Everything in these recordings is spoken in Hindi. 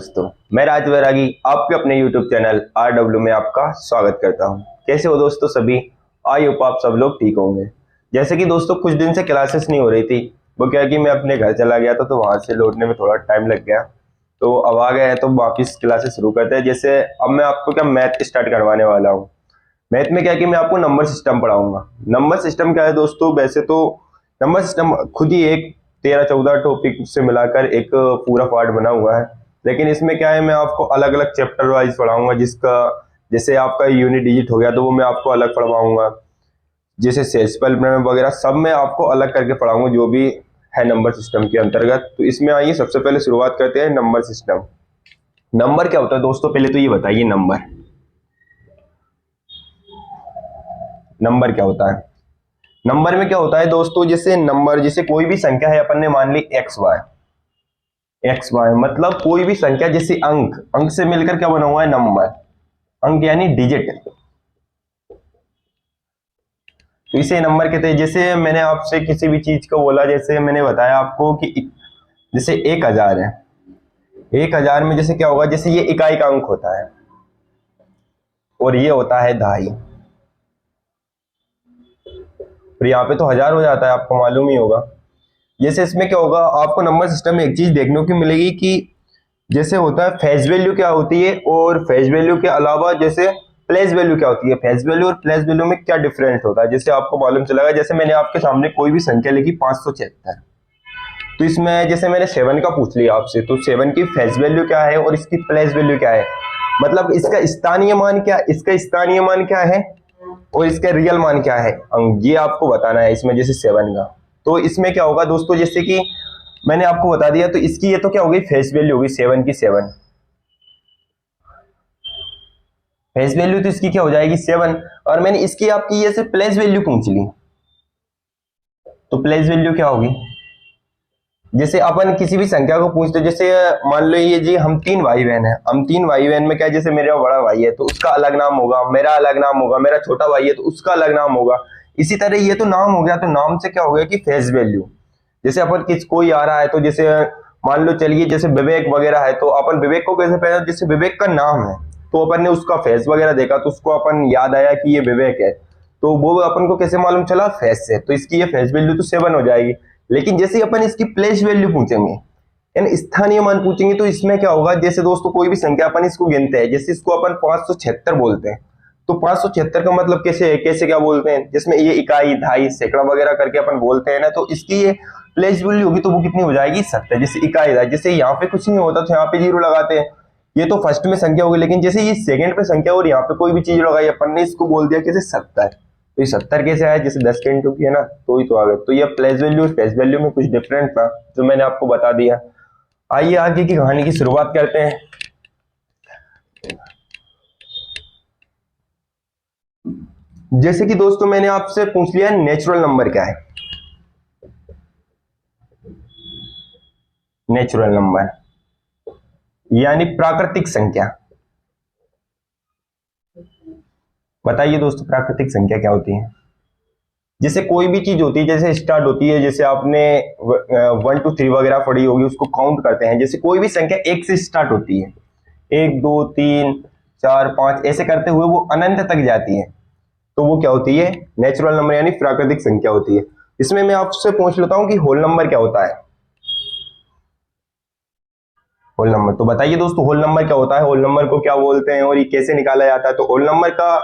दोस्तों, मैं राज वैरागी आपके अपने YouTube चैनल RW में आपका स्वागत करता हूं। कैसे हो दोस्तों सभी? आई होप आप सब लोग ठीक होंगे। जैसे कि दोस्तों कुछ दिन से क्लासेस नहीं हो रही थी, वो क्या कि मैं अपने घर चला गया था तो वहां से लौटने में थोड़ा टाइम लग गया। तो अब आ गए हैं तो वापिस क्लासेस शुरू करते हैं। जैसे अब मैं आपको क्या मैथ स्टार्ट करवाने वाला हूँ। मैथ में क्या है कि मैं आपको नंबर सिस्टम पढ़ाऊंगा। नंबर सिस्टम क्या है दोस्तों? वैसे तो नंबर सिस्टम खुद ही एक 13-14 टॉपिक से मिलाकर एक पूरा पार्ट बना हुआ है। लेकिन इसमें क्या है, मैं आपको अलग अलग चैप्टर वाइज पढ़ाऊंगा। जिसका जैसे आपका यूनिट डिजिट हो गया तो वो मैं आपको अलग पढ़वाऊंगा। जैसे सेल्सपल वगैरह सब मैं आपको अलग करके पढ़ाऊंगा जो भी है नंबर सिस्टम के अंतर्गत। तो इसमें आइए सबसे पहले शुरुआत करते हैं नंबर सिस्टम। नंबर क्या होता है दोस्तों? पहले तो ये बताइए नंबर क्या होता है? नंबर में क्या होता है दोस्तों, जैसे नंबर जैसे कोई भी संख्या है, अपन ने मान ली एक्स वाई मतलब कोई भी संख्या, जैसे अंक से मिलकर क्या बना हुआ है? नंबर। अंक यानी डिजिट, तो इसे नंबर कहते हैं। जैसे मैंने आपसे किसी भी चीज को बोला, जैसे मैंने बताया आपको कि जैसे 1000 है। 1000 में जैसे क्या होगा, जैसे ये इकाई का अंक होता है और ये होता है दहाई, और यहाँ पे तो 1000 हो जाता है, आपको मालूम ही होगा। जैसे इसमें क्या होगा, आपको नंबर सिस्टम में एक चीज देखने को मिलेगी कि जैसे होता है फेस वैल्यू क्या होती है, और फेस वैल्यू के अलावा जैसे प्लेस वैल्यू क्या होती है। फेस वैल्यू और प्लेस वैल्यू में क्या डिफरेंस होता है, जैसे आपको मालूम चलेगा। जैसे मैंने आपके सामने कोई भी संख्या लिखी 576, तो इसमें जैसे मैंने 7 का पूछ लिया आपसे, तो 7 की फेस वैल्यू क्या है और इसकी प्लेस वैल्यू क्या है, मतलब इसका स्थानीय मान क्या, इसका स्थानीय मान क्या है और इसका रियल मान क्या है, ये आपको बताना है इसमें। जैसे 7 का, तो इसमें क्या होगा दोस्तों, जैसे कि मैंने आपको बता दिया, तो इसकी ये तो क्या होगी, फेस वैल्यू होगी 7 की 7। फेस वैल्यू तो इसकी क्या हो जाएगी 7, और मैंने इसकी आपकी ये से प्लेस वैल्यू पूछ ली, तो प्लेस वैल्यू क्या होगी। जैसे अपन किसी भी संख्या को पूछते, जैसे मान लो ये जी हम 3 भाई बहन है, हम 3 भाई बहन में क्या है, जैसे मेरा बड़ा भाई है तो उसका अलग नाम होगा, मेरा अलग नाम होगा, मेरा छोटा भाई है तो उसका अलग नाम होगा। इसी तरह ये तो नाम हो गया, तो नाम से क्या हो गया कि फेस वैल्यू। जैसे अपन कोई आ रहा है, तो जैसे मान लो चलिए जैसे विवेक वगैरह है, तो अपन विवेक को कैसे पहचान, जैसे विवेक का नाम है तो अपन ने उसका फेस वगैरह देखा तो उसको अपन याद आया कि ये विवेक है, तो वो अपन को कैसे मालूम चला, फेस से। तो इसकी ये फेस वैल्यू तो 7 हो जाएगी। लेकिन जैसे अपन इसकी प्लेस वैल्यू पूछेंगे यानी स्थानीय मान पूछेंगे, तो इसमें क्या होगा, जैसे दोस्तों कोई भी संख्या अपन इसको गिनते हैं, जैसे इसको अपन 576 बोलते हैं, तो 576 का मतलब कैसे कैसे क्या बोलते हैं, जिसमें ये इकाई दहाई सैकड़ा वगैरह करके अपन बोलते हैं ना, तो इसकी ये प्लेस वैल्यू होगी तो वो कितनी हो जाएगी, 70। जैसे इकाई दहाई, जैसे यहाँ पे कुछ नहीं होता तो यहाँ पे 0 लगाते हैं, ये तो फर्स्ट में संख्या होगी। लेकिन जैसे ये सेकंड पे संख्या और यहाँ पे कोई भी चीज लगाई, अपन ने इसको बोल दिया कैसे 70, तो ये 70 कैसे आया, जैसे 10 के इंटू की है ना, तो ही तो आ गए। तो ये प्लेस वैल्यू फेस वैल्यू में कुछ डिफरेंट था जो मैंने आपको बता दिया। आइए आगे की कहानी की शुरुआत करते हैं। जैसे कि दोस्तों मैंने आपसे पूछ लिया नेचुरल नंबर क्या है। नेचुरल नंबर यानी प्राकृतिक संख्या। बताइए दोस्तों प्राकृतिक संख्या क्या होती है। जैसे कोई भी चीज होती है, जैसे स्टार्ट होती है, जैसे आपने 1 2 3 वगैरह पढ़ी होगी, उसको काउंट करते हैं। जैसे कोई भी संख्या 1 से स्टार्ट होती है, 1 2 3 4 5 ऐसे करते हुए वो अनंत तक जाती है, तो वो क्या होती है, नेचुरल नंबर यानी प्राकृतिक संख्या होती है। इसमें मैं आपसे पूछ लेता हूं कि होल नंबर क्या होता है। होल नंबर, तो बताइए दोस्तों होल नंबर क्या होता है, होल नंबर को क्या बोलते हैं और ये कैसे निकाला जाता है। तो होल नंबर का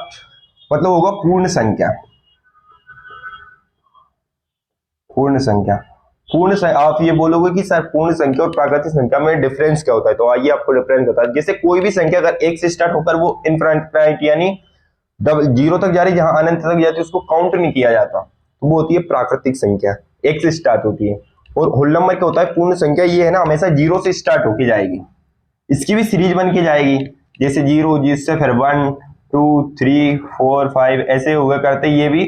मतलब होगा पूर्ण संख्या। पूर्ण संख्या, आप ये बोलोगे कि सर पूर्ण संख्या और प्राकृतिक संख्या में डिफरेंस क्या होता है, तो आइए आपको डिफरेंस बता। जैसे कोई भी संख्या अगर 1 से स्टार्ट होकर वो इनफाइनाइट यानी डबल 0 तक जा रही, जहां अनंत तक जाती है उसको काउंट नहीं किया जाता, तो वो होती है प्राकृतिक संख्या, 1 से स्टार्ट होती है। और होल नंबर क्या होता है, पूर्ण संख्या, ये है ना हमेशा 0 से स्टार्ट होके जाएगी, इसकी भी सीरीज बन के जाएगी, जैसे 0 जिससे फिर 1 2 3 4 5 ऐसे होगा करते, ये भी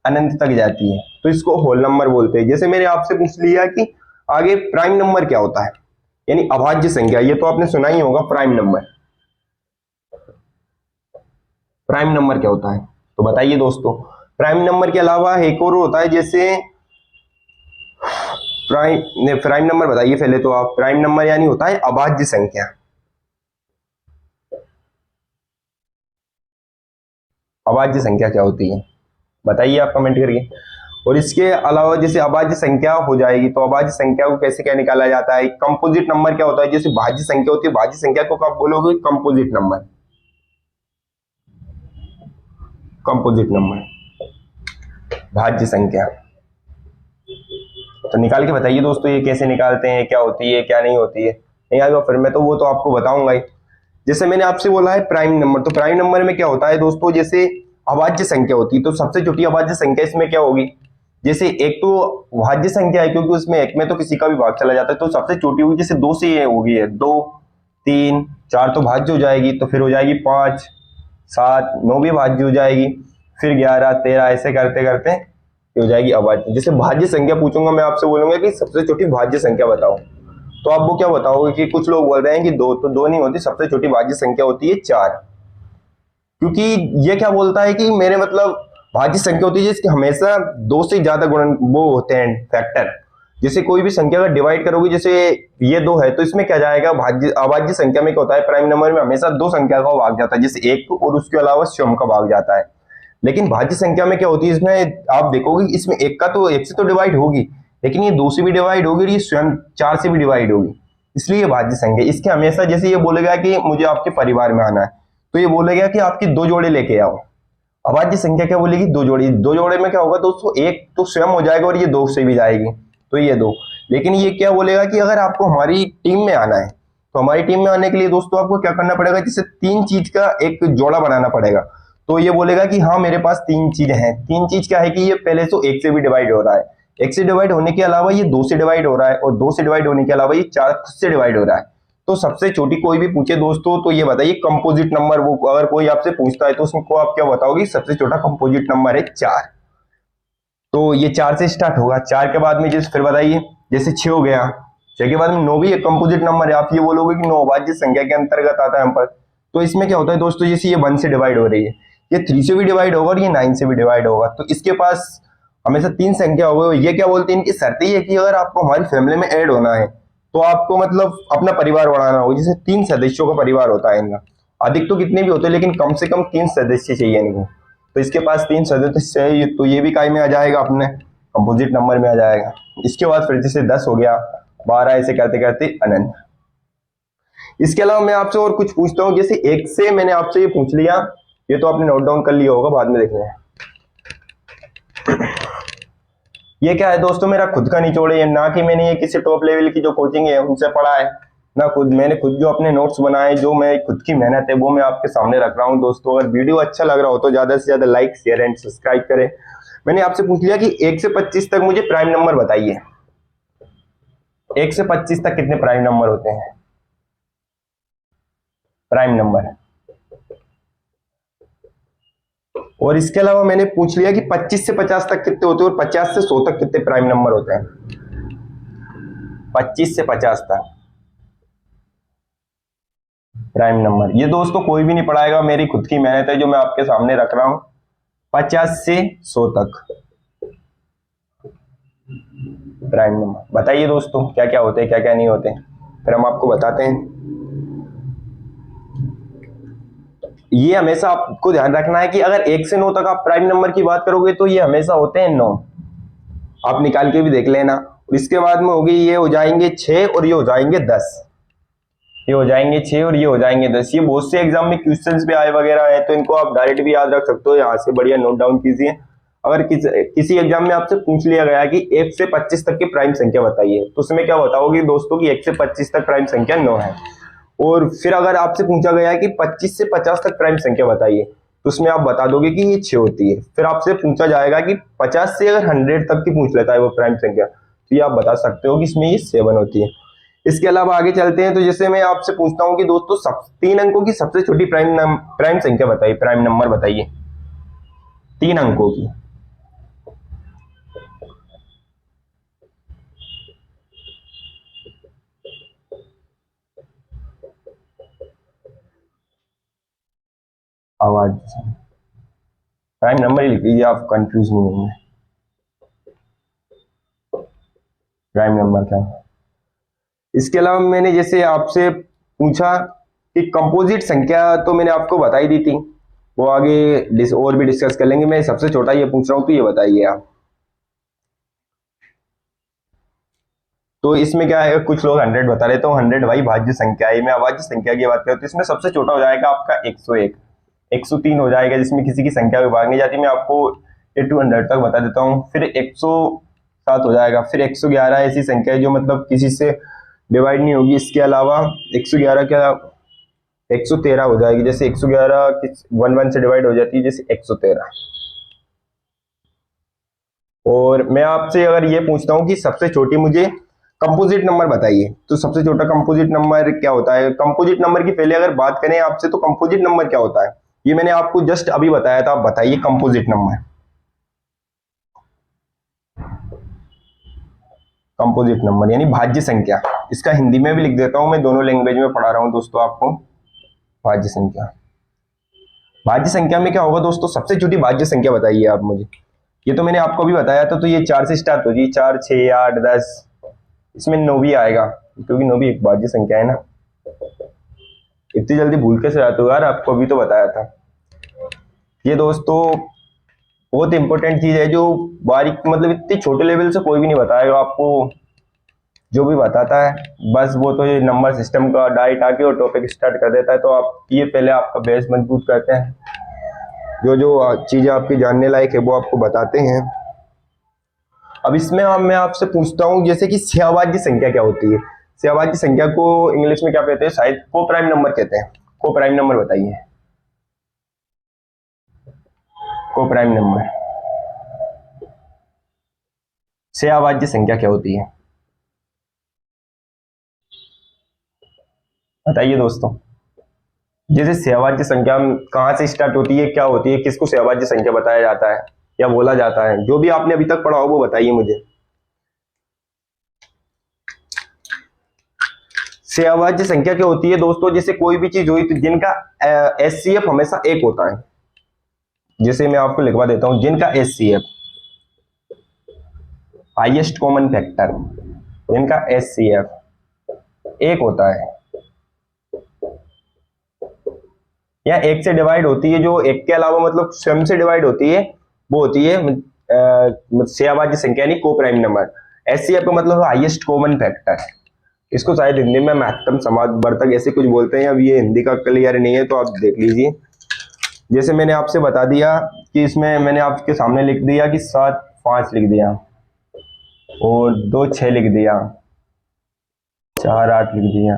अनंत तक जाती है, तो इसको होल नंबर बोलते हैं। जैसे मैंने आपसे पूछ लिया कि आगे प्राइम नंबर क्या होता है, यानी अभाज्य संख्या, ये तो आपने सुना ही होगा प्राइम नंबर। प्राइम नंबर क्या होता है, तो बताइए दोस्तों। प्राइम नंबर के अलावा एक और होता है, जैसे प्राइम नंबर बताइए पहले तो आप। प्राइम नंबर यानी होता है अभाज्य संख्या। अभाज्य संख्या क्या होती है, बताइए आप कमेंट करके। और इसके अलावा जैसे अभाज्य संख्या हो जाएगी तो अभाज्य संख्या को कैसे क्या निकाला जाता है, कंपोजिट नंबर क्या होता है, जैसे भाज्य संख्या होती है, भाज्य संख्या को आप बोलोगे कंपोजिट नंबर, कंपोजिट नंबर, भाज्य संख्या। तो निकाल के बताइए दोस्तों ये कैसे निकालते हैं, क्या होती है क्या नहीं होती है, नहीं आएगा फिर मैं तो वो तो आपको बताऊंगा ही। जैसे मैंने आपसे बोला है प्राइम नंबर, तो प्राइम नंबर में क्या होता है दोस्तों, जैसे अभाज्य संख्या होती है तो सबसे छोटी अभाज्य संख्या इसमें क्या होगी, जैसे एक तो भाज्य संख्या है क्योंकि उसमें एक में तो किसी का भी भाग चला जाता है, तो सबसे छोटी होगी जैसे 2 से ये होगी है 2 3 4 तो भाज्य हो जाएगी, तो फिर हो जाएगी 5 7 9 भी भाज्य हो जाएगी, फिर 11 13 ऐसे करते करते हो जाएगी अभाज्य। जैसे भाज्य संख्या पूछूंगा मैं आपसे बोलूंगा कि सबसे छोटी भाज्य संख्या बताओ, तो आप वो क्या बताओगे कि कुछ लोग बोल रहे हैं कि 2, तो 2 नहीं होती, सबसे छोटी भाज्य संख्या होती है 4, क्योंकि ये क्या बोलता है कि मेरे मतलब भाज्य संख्या होती है जिसके हमेशा 2 से ज्यादा गुणन वो होते हैं फैक्टर। जैसे कोई भी संख्या का डिवाइड करोगे, जैसे ये 2 है तो इसमें क्या जाएगा, भाज्य अभाज्य संख्या में क्या होता है, प्राइम नंबर में हमेशा 2 संख्या का भाग जाता है, जैसे 1 और उसके अलावा स्वयं का भाग जाता है। लेकिन भाज्य संख्या में क्या होती है, इसमें आप देखोगे इसमें 1 का तो 1 से तो डिवाइड होगी, लेकिन ये 2 से भी डिवाइड होगी और ये स्वयं 4 से भी डिवाइड होगी, इसलिए भाज्य संख्या। इसके हमेशा जैसे ये बोलेगा कि मुझे आपके परिवार में आना है, तो ये बोलेगा कि आपकी 2 जोड़े लेके आओ। अभाज्य संख्या क्या बोलेगी, 2 जोड़े, 2 जोड़े में क्या होगा दोस्तों, एक तो स्वयं हो जाएगा और ये 2 से भी जाएगी, तो ये 2। लेकिन ये क्या बोलेगा कि अगर आपको हमारी टीम में आना है, तो हमारी टीम में आने के लिए दोस्तों आपको क्या करना पड़ेगा, जैसे 3 चीज का एक जोड़ा बनाना पड़ेगा। तो ये बोलेगा कि हाँ मेरे पास 3 चीजें हैं। 3 चीज क्या है कि ये पहले तो 1 से भी डिवाइड हो रहा है, 1 से डिवाइड होने के अलावा ये 2 से डिवाइड हो रहा है, और 2 से डिवाइड होने के अलावा ये 4 खुद से डिवाइड हो रहा है। तो सबसे छोटी कोई भी पूछे दोस्तों तो ये बताइए कंपोजिट नंबर, वो अगर कोई आपसे पूछता है तो उसको आप क्या बताओगे, सबसे छोटा कंपोजिट नंबर है 4। तो ये 4 से स्टार्ट होगा, 4 के बाद में जैसे फिर बताइए जैसे 6 हो गया, 6 के बाद में 9 भी एक कंपोजिट नंबर है, आप ये बोलोगे कि 9 अभाज्य संख्या के अंतर्गत आता है हम पर। तो इसमें क्या होता है दोस्तों, जैसे ये 1 से डिवाइड हो रही है, ये 3 से भी डिवाइड होगा और ये 9 से भी डिवाइड होगा, तो इसके पास हमेशा 3 संख्या होगी। ये क्या बोलते हैं, इनकी शर्त ये है कि अगर आपको हमारी फैमिली में ऐड होना है तो आपको मतलब अपना परिवार बढ़ाना होगा, जैसे 3 सदस्यों का परिवार होता है इनका, अधिक तो कितने भी होते हैं लेकिन कम से कम 3 सदस्य चाहिए इनको, तो इसके पास 3 सदस्य है, तो ये भी काय में आ जाएगा, अपने कंपोजिट नंबर में आ जाएगा। इसके बाद फिर जैसे 10 हो गया, 12 ऐसे करते करते अनंत। इसके अलावा मैं आपसे और कुछ पूछता हूँ, जैसे 1 से मैंने आपसे ये पूछ लिया, ये तो आपने नोट डाउन कर लिया होगा, बाद में देखना है। ये क्या है दोस्तों, मेरा खुद का निचोड़ है, ना कि मैंने ये किसी टॉप लेवल की जो कोचिंग है उनसे पढ़ा है, ना खुद मैंने खुद जो अपने नोट्स बनाए, जो मैं खुद की मेहनत है वो मैं आपके सामने रख रहा हूँ दोस्तों। अगर वीडियो अच्छा लग रहा हो तो ज्यादा से ज्यादा लाइक शेयर एंड सब्सक्राइब करें। मैंने आपसे पूछ लिया कि 1 से 25 तक मुझे प्राइम नंबर बताइए, 1 से 25 तक कितने प्राइम नंबर होते हैं, प्राइम नंबर। और इसके अलावा मैंने पूछ लिया कि 25 से 50 तक कितने होते हैं और 50 से 100 तक कितने प्राइम नंबर होते हैं, 25 से 50 तक प्राइम नंबर। ये दोस्तों कोई भी नहीं पढ़ाएगा, मेरी खुद की मेहनत है जो मैं आपके सामने रख रहा हूं। 50 से 100 तक प्राइम नंबर बताइए दोस्तों, क्या क्या होते हैं क्या क्या नहीं होते, फिर हम आपको बताते हैं। ये हमेशा आपको ध्यान रखना है कि अगर 1 से 9 तक आप प्राइम नंबर की बात करोगे तो ये हमेशा होते हैं 9, आप निकाल के भी देख लेना। इसके बाद में होगी, ये हो जाएंगे 6 और ये हो जाएंगे 10, ये हो जाएंगे 6 और ये हो जाएंगे 10। ये बहुत से एग्जाम में क्वेश्चंस भी आए वगैरह है, तो इनको आप डायरेक्ट भी याद रख सकते हो, यहाँ से बढ़िया नोट डाउन कीजिए। अगर किसी एग्जाम में आपसे पूछ लिया गया कि 1 से 25 तक की प्राइम संख्या बताइए, तो उसमें क्या बताओगे दोस्तों कि 1 से 25 तक प्राइम संख्या 9 है। और फिर अगर आपसे पूछा गया है कि 25 से 50 तक प्राइम संख्या बताइए, तो उसमें आप बता दोगे कि ये 6 होती है। फिर आपसे पूछा जाएगा कि 50 से अगर 100 तक की पूछ लेता है वो प्राइम संख्या, तो ये आप बता सकते हो कि इसमें ये 7 होती है। इसके अलावा आगे चलते हैं, तो जैसे मैं आपसे पूछता हूं कि दोस्तों 3 अंकों की सबसे छोटी प्राइम संख्या बताइए, प्राइम नंबर बताइए 3 अंकों की। आवाज प्राइम नंबर ही लिख लीजिए, आप कंफ्यूज नहीं होंगे। प्राइम नंबर क्या है। इसके अलावा मैंने जैसे आपसे पूछा कि कंपोजिट संख्या, तो मैंने आपको बताई दी थी, वो आगे और भी डिस्कस कर लेंगे। मैं सबसे छोटा ये पूछ रहा हूँ, तो ये बताइए आप। तो इसमें क्या है, कुछ लोग 100 बता रहे, तो 100 भाई भाज्य संख्या है। मैं अभाज्य संख्या की बात करूँ तो इसमें सबसे छोटा हो जाएगा आपका 101, 103 हो जाएगा, जिसमें किसी की संख्या विभाग नहीं जाती। मैं आपको ए टू 100 तक बता देता हूँ। फिर 107 हो जाएगा। फिर 111 ऐसी संख्या है जो मतलब किसी से डिवाइड नहीं होगी। इसके अलावा 111 क्या, 113 हो जाएगी। जैसे 111 किस 1 से डिवाइड हो जाती है, जैसे 113। और मैं आपसे अगर ये पूछता हूँ कि सबसे छोटी मुझे कंपोजिट नंबर बताइए, तो सबसे छोटा कंपोजिट नंबर क्या होता है? कंपोजिट नंबर की पहले अगर बात करें आपसे, तो कंपोजिट नंबर क्या होता है ये मैंने आपको जस्ट अभी बताया था। आप बताइए कंपोजिट नंबर। कंपोजिट नंबर यानी भाज्य संख्या। इसका हिंदी में भी लिख देता हूं, मैं दोनों लैंग्वेज में पढ़ा रहा हूं दोस्तों आपको। भाज्य संख्या, भाज्य संख्या में क्या होगा दोस्तों, सबसे छोटी भाज्य संख्या बताइए आप मुझे। ये तो मैंने आपको भी बताया था, तो ये 4 से स्टार्ट होगी, 4, 6, 8, 10। इसमें 9 भी आएगा, क्योंकि 9 भी एक भाज्य संख्या है ना। इतनी जल्दी भूल कैसे जाते हो यार, आपको अभी तो बताया था। ये दोस्तों बहुत इंपॉर्टेंट चीज है, जो बारीक मतलब इतने छोटे लेवल से कोई भी नहीं बताएगा आपको। जो भी बताता है बस वो तो ये नंबर सिस्टम का डाइट आके और टॉपिक स्टार्ट कर देता है। तो आप ये पहले आपका बेस मजबूत करते हैं, जो जो चीजें आपकी जानने लायक है वो आपको बताते हैं। अब इसमें मैं आपसे पूछता हूँ, जैसे कि सहभाज्य संख्या क्या होती है? सहभाज्य संख्या को इंग्लिश में क्या कहते हैं? शायद को प्राइम नंबर कहते हैं। को प्राइम नंबर बताइए। को प्राइम नंबर, सहभाज्य संख्या क्या होती है बताइए दोस्तों। जैसे सहभाज्य संख्या कहाँ से स्टार्ट होती है, क्या होती है, किसको सहभाज्य संख्या बताया जाता है या बोला जाता है? जो भी आपने अभी तक पढ़ा हो वो बताइए मुझे। सहभाज्य संख्या क्या होती है दोस्तों, जैसे कोई भी चीज हुई तो जिनका एचसीएफ हमेशा एक होता है। जैसे मैं आपको लिखवा देता हूं, जिनका एचसीएफ, हाईएस्ट कॉमन फैक्टर, जिनका एचसीएफ एक होता है या एक से डिवाइड होती है, जो एक के अलावा मतलब स्वयं से डिवाइड होती है, वो होती है सहभाज्य संख्या यानी को प्राइम नंबर। एचसीएफ का मतलब हाईएस्ट कॉमन फैक्टर। इसको शायद हिंदी में महत्तम समावर्तक ऐसे कुछ बोलते हैं। अब ये हिंदी का क्लियर नहीं है तो आप देख लीजिए। जैसे मैंने आपसे बता दिया कि इसमें मैंने आपके सामने लिख दिया कि 7, 5 लिख दिया, और 2, 6 लिख दिया, 4, 8 लिख दिया,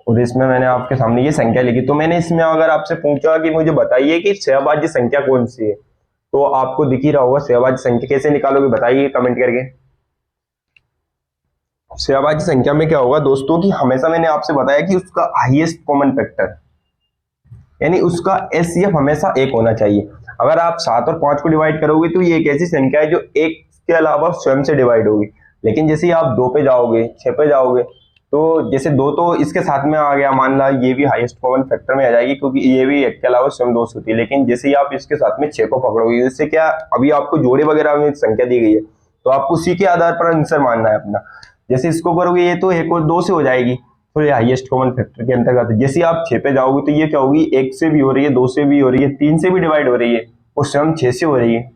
और इसमें मैंने आपके सामने ये संख्या लिखी। तो मैंने इसमें अगर आपसे पूछा कि मुझे बताइए कि सहभाज्य संख्या कौन सी है, तो आपको दिख ही रहा होगा सहभाज्य संख्या। कैसे निकालोगे बताइए कमेंट करके। सहभाज्य संख्या में क्या होगा दोस्तों कि हमेशा मैंने आपसे बताया कि उसका हाईएस्ट कॉमन फैक्टर यानी उसका एचसीएफ हमेशा एक होना चाहिए। अगर आप 7 और 5 को डिवाइड करोगे तो ये एक ऐसी संख्या है जो एक के अलावा स्वयं से डिवाइड होगी। लेकिन जैसे ही आप 2 पे जाओगे, 6 पे जाओगे, तो जैसे 2 तो इसके साथ में आ गया, मान ला ये भी हाईएस्ट कॉमन फैक्टर में आ जाएगी, क्योंकि ये भी एक के अलावा स्वयं 2 से होती है। लेकिन जैसे ही आप इसके साथ में 6 को पकड़ोगे, जिससे क्या अभी आपको जोड़े वगैरह में संख्या दी गई है, तो आपको उसी के आधार पर आंसर मानना है अपना। जैसे इसको करोगे ये तो 1 और 2 से हो जाएगी, तो ये हाईएस्ट कॉमन फैक्टर के अंतर्गत है। जैसे आप 6 पे जाओगे तो ये क्या होगी, 1 से भी हो रही है, 2 से भी हो रही है, 3 से भी डिवाइड हो रही है, और स्वयं 6 से हो रही है।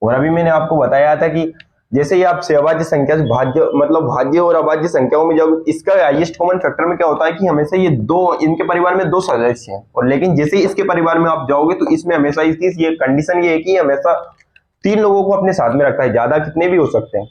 और अभी मैंने आपको बताया था कि जैसे ही आप सहभाज्य संख्या से भाज्य मतलब भाज्य और अभाज्य संख्याओं में जाओगे, इसका हाईएस्ट कॉमन फैक्टर में क्या होता है कि हमेशा ये दो, इनके परिवार में 2 सदस्य हैं। और लेकिन जैसे ही इसके परिवार में आप जाओगे तो इसमें हमेशा ये कंडीशन ये है कि हमेशा 3 लोगों को अपने साथ में रखता है, ज्यादा कितने भी हो सकते हैं।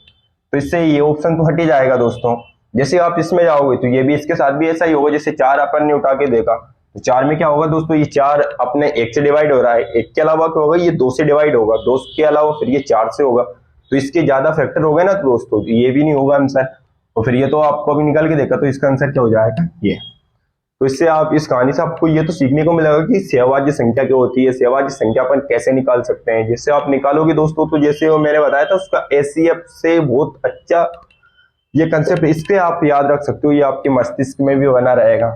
तो इससे ये ऑप्शन तो हट ही जाएगा दोस्तों। जैसे आप इसमें जाओगे तो ये भी इसके साथ भी ऐसा ही होगा। जैसे 4 अपन ने उठा के देखा, तो 4 में क्या होगा दोस्तों, ये 4 अपने 1 से डिवाइड हो रहा है, 1 के अलावा क्या होगा, ये 2 से डिवाइड होगा, 2 के अलावा फिर ये 4 से होगा। तो इसके ज्यादा फैक्टर हो गए ना दोस्तों, तो ये भी नहीं होगा आंसर। और फिर ये तो आपको अभी निकाल के देखा, तो इसका आंसर क्या हो जाएगा, ये। तो इससे आप इस कहानी से आपको ये तो सीखने को मिलेगा कि सहभाज्य संख्या क्या होती है, सहभाज्य संख्या अपन कैसे निकाल सकते हैं। जैसे आप निकालोगे दोस्तों, तो जैसे वो मैंने बताया था उसका एचसीएफ से बहुत अच्छा ये कंसेप्ट, इसके आप याद रख सकते हो, ये आपके मस्तिष्क में भी बना रहेगा।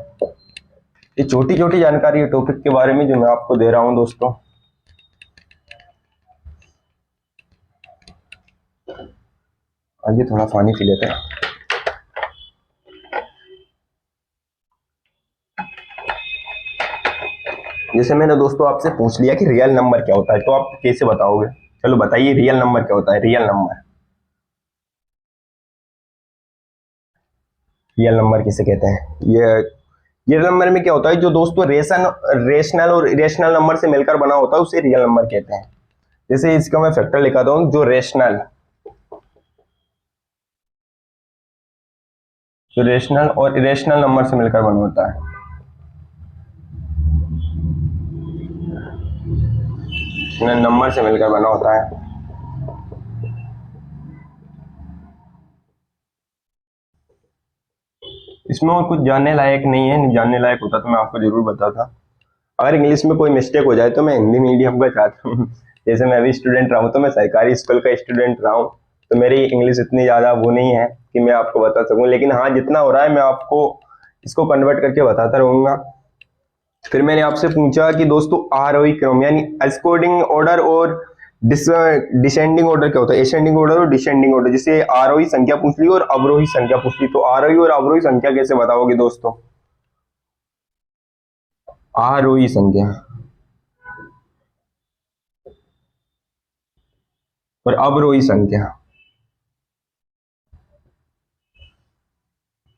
ये छोटी छोटी जानकारी है टॉपिक के बारे में जो मैं आपको दे रहा हूं दोस्तों। आइए थोड़ा पानी पी लेते हैं। जैसे मैंने दोस्तों आपसे पूछ लिया कि रियल नंबर क्या होता है, तो आप कैसे बताओगे? चलो बताइए रियल नंबर क्या होता है। रियल नंबर किसे कहते हैं? ये रियल नंबर में क्या होता है, जो दोस्तों रेशनल और इरेशनल नंबर से मिलकर बना होता है उसे रियल नंबर कहते हैं। जैसे इसका मैं फैक्टर लिखाता हूँ, जो रेशनल और इरेशनल नंबर से मिलकर बना होता है, नंबर से मिलकर बना होता है। इसमें और कुछ जानने लायक नहीं है, नहीं जानने लायक होता तो मैं आपको जरूर बताता। अगर इंग्लिश में कोई मिस्टेक हो जाए तो मैं हिंदी मीडियम का चाहता हूँ। जैसे मैं अभी स्टूडेंट रहा हूँ, तो मैं सरकारी स्कूल का स्टूडेंट रहा हूँ, तो मेरी इंग्लिश इतनी ज़्यादा वो नहीं है कि मैं आपको बता सकूँ, लेकिन हाँ जितना हो रहा है मैं आपको इसको कन्वर्ट करके बताता रहूँगा। फिर मैंने आपसे पूछा कि दोस्तों आरोही क्रम यानी अस्कोडिंग ऑर्डर और डिसेंडिंग ऑर्डर क्या होता है? एसेंडिंग ऑर्डर और डिसेंडिंग ऑर्डर। जैसे आरोही संख्या पूछ ली और अवरोही संख्या पूछ ली, तो आरोही और अवरोही संख्या कैसे बताओगे दोस्तों? आरोही संख्या और अवरोही संख्या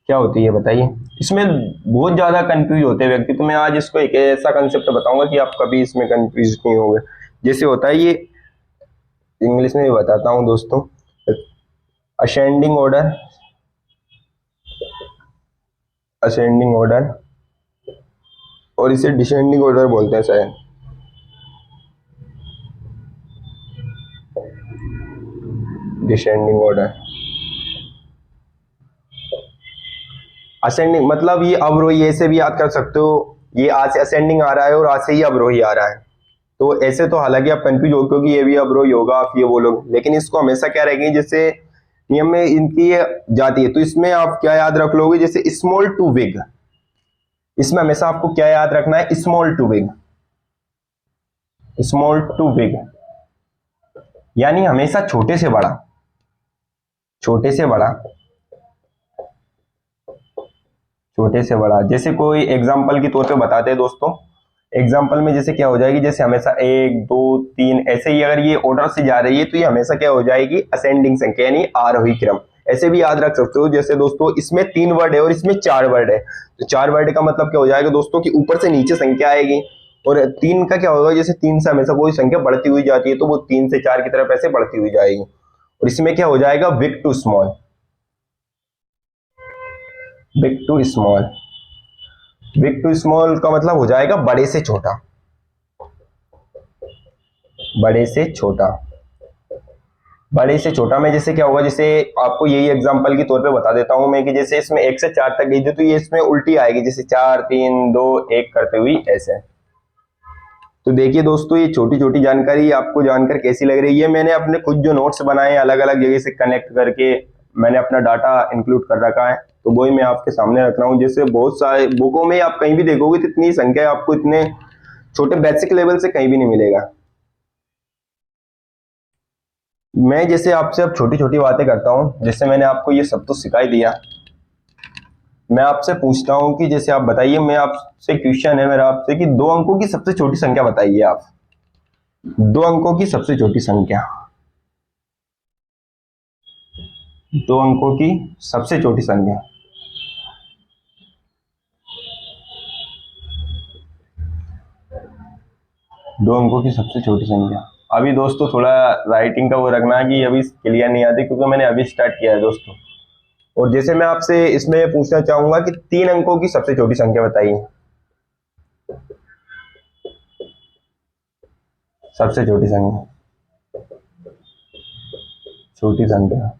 क्या होती है बताइए? इसमें बहुत ज्यादा कंफ्यूज होते हैं व्यक्ति, तो मैं आज इसको एक ऐसा कंसेप्ट बताऊंगा कि आप कभी इसमें कंफ्यूज नहीं होंगे। जैसे होता है ये, इंग्लिश में भी बताता हूँ दोस्तों, असेंडिंग ऑर्डर, असेंडिंग ऑर्डर, और इसे डिसेंडिंग ऑर्डर बोलते हैं शायद, डिसेंडिंग ऑर्डर। असेंडिंग मतलब ये अवरोही, ऐसे भी याद कर सकते हो, ये आज से असेंडिंग आ रहा है और आज से ही अवरोही आ रहा है, तो ऐसे तो हालांकि आप कंफ्यूज हो क्योंकि ये भी अवरोही होगा, आप ये बोलोगे, लेकिन इसको हमेशा क्या रहेंगे, जैसे नियम में इनकी ये जाती है, तो इसमें आप क्या याद रख लोगे, जैसे स्मॉल टू बिग, इसमें हमेशा आपको क्या याद रखना है, small to big, small to big, यानी हमेशा छोटे से बड़ा, छोटे से बड़ा, छोटे से बड़ा। जैसे कोई एग्जांपल के तौर पे बताते हैं दोस्तों, एग्जांपल में जैसे क्या हो जाएगी, जैसे हमेशा एक दो तीन ऐसे ही अगर ये ऑर्डर से जा रही है तो ये हमेशा क्या हो जाएगी, असेंडिंग संख्या यानी आरोही क्रम। ऐसे भी याद रख सकते हो, जैसे दोस्तों इसमें 3 वर्ड है और इसमें 4 वर्ड है, तो 4 वर्ड का मतलब क्या हो जाएगा दोस्तों, कि ऊपर से नीचे संख्या आएगी, और 3 का क्या होगा, जैसे 3 से हमेशा कोई संख्या बढ़ती हुई जाती है तो वो 3 से 4 की तरफ ऐसे बढ़ती हुई जाएगी। और इसमें क्या हो जाएगा, big to small, big to small, big to small का मतलब हो जाएगा बड़े से छोटा, बड़े से छोटा, बड़े से छोटा में जैसे क्या होगा, जैसे आपको यही एग्जांपल के तौर पे बता देता हूं मैं, कि जैसे इसमें 1 से 4 तक गई थी तो ये इसमें उल्टी आएगी, जैसे 4 3 2 1 करते हुए ऐसे। तो देखिए दोस्तों, ये छोटी छोटी जानकारी आपको जानकर कैसी लग रही है? मैंने अपने खुद जो नोट्स बनाए हैं अलग अलग जगह से कनेक्ट करके मैंने अपना डाटा इंक्लूड कर रखा है, तो वही मैं आपके सामने रख रहा हूँ। जैसे बहुत सारे बुकों में आप कहीं भी देखोगे तो इतनी संख्या आपको इतने छोटे बेसिक लेवल से कहीं भी नहीं मिलेगा। मैं जैसे आपसे अब छोटी छोटी बातें करता हूँ, जैसे मैंने आपको ये सब तो सिखा ही दिया, मैं आपसे पूछता हूँ कि जैसे आप बताइए, मैं आपसे क्वेश्चन है मेरा आपसे कि 2 अंकों की सबसे छोटी संख्या बताइए आप, 2 अंकों की सबसे छोटी संख्या, 2 अंकों की सबसे छोटी संख्या। 2 अंकों की सबसे छोटी संख्या। अभी दोस्तों थोड़ा राइटिंग का वो रखना है कि अभी क्लियर नहीं आती, क्योंकि मैंने अभी स्टार्ट किया है दोस्तों। और जैसे मैं आपसे इसमें पूछना चाहूंगा कि 3 अंकों की सबसे छोटी संख्या बताइए, सबसे छोटी संख्या, छोटी संख्या।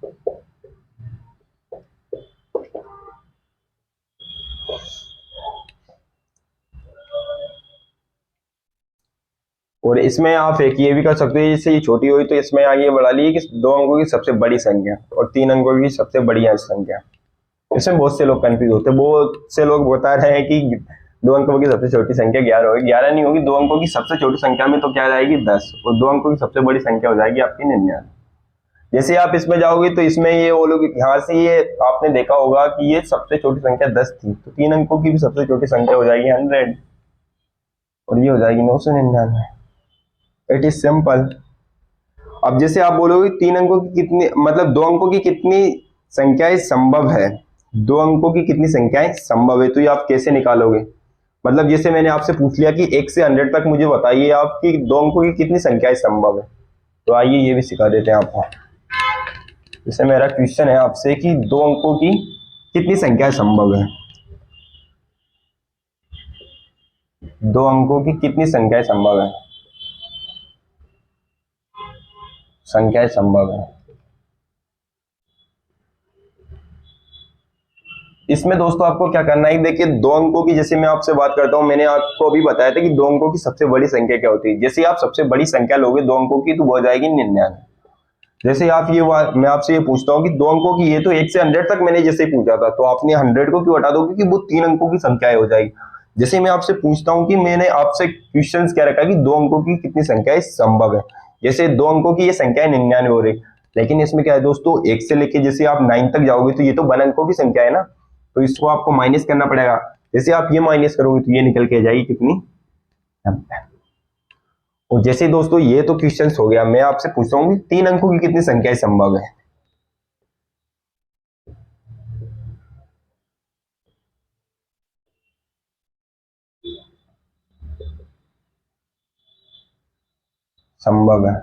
और इसमें आप एक ये भी कर सकते हो, जैसे ये छोटी हुई तो इसमें आगे बढ़ा लिए कि 2 अंकों की सबसे बड़ी संख्या और 3 अंकों की सबसे बड़ी संख्या। इसमें बहुत से लोग कंफ्यूज होते हैं, बहुत से लोग बता रहे हैं कि 2 अंकों की सबसे छोटी संख्या 11 होगी, 11 नहीं होगी, 2 अंकों की सबसे छोटी संख्या में तो क्या आएगी 10, और 2 अंकों की सबसे बड़ी संख्या हो जाएगी आपकी 99। जैसे आप इसमें जाओगे तो इसमें ये बोलोगे, यहाँ से ये आपने देखा होगा कि ये सबसे छोटी संख्या 10 थी, तो 3 अंकों की भी सबसे छोटी संख्या हो जाएगी 100। और ये हो जाएगी 999। It is simple. अब जैसे आप बोलोगे 3 अंकों की कितनी, मतलब 2 अंकों की कितनी संख्याएं संभव है, 2 अंकों की कितनी संख्याएं संभव है, तो ये आप कैसे निकालोगे? मतलब जैसे मैंने आपसे पूछ लिया कि 1 से 100 तक मुझे बताइए आपकी 2 अंकों की कितनी संख्याएं संभव है, तो आइए ये भी सिखा देते हैं आपको। जैसे मेरा क्वेश्चन है आपसे कि 2 अंकों की कितनी संख्याएं संभव है, 2 अंकों की कितनी संख्याएं संभव है, संख्याएं संभव है। इसमें दोस्तों आपको क्या करना है, देखिए 2 अंकों की, जैसे मैं आपसे बात करता हूं, मैंने आपको अभी बताया था कि 2 अंकों की सबसे बड़ी संख्या क्या होती है। जैसे आप सबसे बड़ी संख्या लोगे 2 अंकों की तो वो हो जाएगी 99। जैसे आप मैं आपसे ये पूछता हूँ कि 2 अंकों की, ये तो 1 से 100 तक मैंने जैसे ही पूछा था, तो आपने 100 को क्यों हटा दोगे कि वो 3 अंकों की संख्या हो जाएगी। जैसे मैं आपसे पूछता हूँ कि मैंने आपसे क्वेश्चन क्या रखा कि 2 अंकों की कितनी संख्याएं संभव है, जैसे 2 अंकों की ये संख्या 99 हो रही, लेकिन इसमें क्या है दोस्तों, 1 से लेके जैसे आप 9 तक जाओगे तो ये तो 1 अंकों की संख्या है ना, तो इसको आपको माइनस करना पड़ेगा। जैसे आप ये माइनस करोगे तो ये निकल के आ जाएगी कितनी, 90। और जैसे दोस्तों ये तो क्वेश्चन हो गया, मैं आपसे पूछता हूँ कि 3 अंकों की कितनी संख्याएं संभव है। संभव है,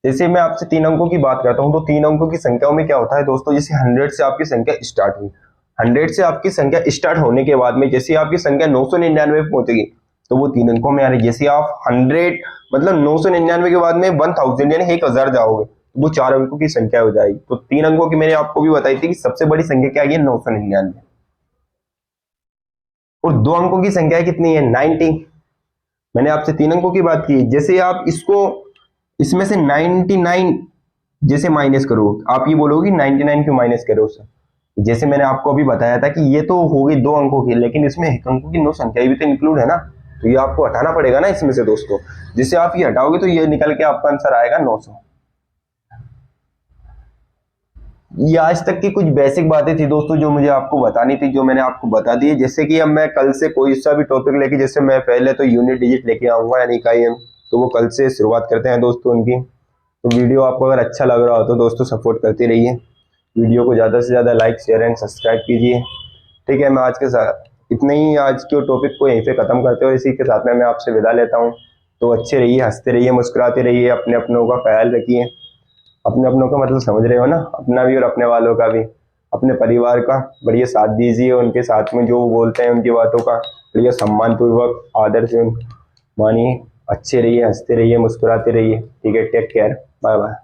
जैसे मैं आपसे 3 अंकों की बात करता हूं, तो 3 अंकों की संख्याओं में क्या होता है दोस्तों, जैसे 100 से आपकी संख्या स्टार्ट हुई, 100 से आपकी संख्या स्टार्ट होने के बाद में जैसे आपकी संख्या 999 पे पहुंचेगी तो वो 3 अंकों में आ रही। जैसे आप 100 मतलब 999 के बाद में 1000 यानी 1000 जाओगे तो वो 4 अंकों की संख्या हो जाएगी। तो 3 अंकों की मैंने आपको भी बताई थी कि सबसे बड़ी संख्या क्या है, 999। और 2 अंकों की संख्या कितनी है, 90। मैंने आपसे 3 अंकों की बात की। जैसे आप इसको, इसमें से 99 जैसे माइनस करो, आप ये बोलोगे 99 क्यों माइनस करो उससे। जैसे मैंने आपको अभी बताया था कि ये तो हो गई 2 अंकों की, लेकिन इसमें 1 अंकों की 9 संख्या भी तो इंक्लूड है ना, तो ये आपको हटाना पड़ेगा ना इसमें से दोस्तों। जिससे आप ये हटाओगे तो ये निकल के आपका आंसर आएगा 900। ये आज तक की कुछ बेसिक बातें थी दोस्तों जो मुझे आपको बतानी थी, जो मैंने आपको बता दी है। जैसे कि अब मैं कल से कोई सा भी टॉपिक लेके, जैसे मैं पहले तो यूनिट डिजिट लेके आऊंगा यानी इकाई, तो वो कल से शुरुआत करते हैं दोस्तों उनकी। तो वीडियो आपको अगर अच्छा लग रहा हो तो दोस्तों सपोर्ट करते रहिए, वीडियो को ज़्यादा से ज़्यादा लाइक शेयर एंड सब्सक्राइब कीजिए। ठीक है, मैं आज के साथ इतना ही, आज के टॉपिक को यहीं पे ख़त्म करते हो, इसी के साथ में मैं आपसे विदा लेता हूँ। तो अच्छे रहिए, हंसते रहिए, मुस्कुराते रहिए, अपने अपनों का ख्याल रखिए। अपने अपनों का मतलब समझ रहे हो ना, अपना भी और अपने वालों का भी। अपने परिवार का बढ़िया साथ दीजिए, उनके साथ में जो वो बोलते हैं उनकी बातों का बढ़िया सम्मान पूर्वक आदर से मानिए। अच्छे रहिए, हंसते रहिए, मुस्कुराते रहिए। ठीक है, टेक केयर, बाय बाय।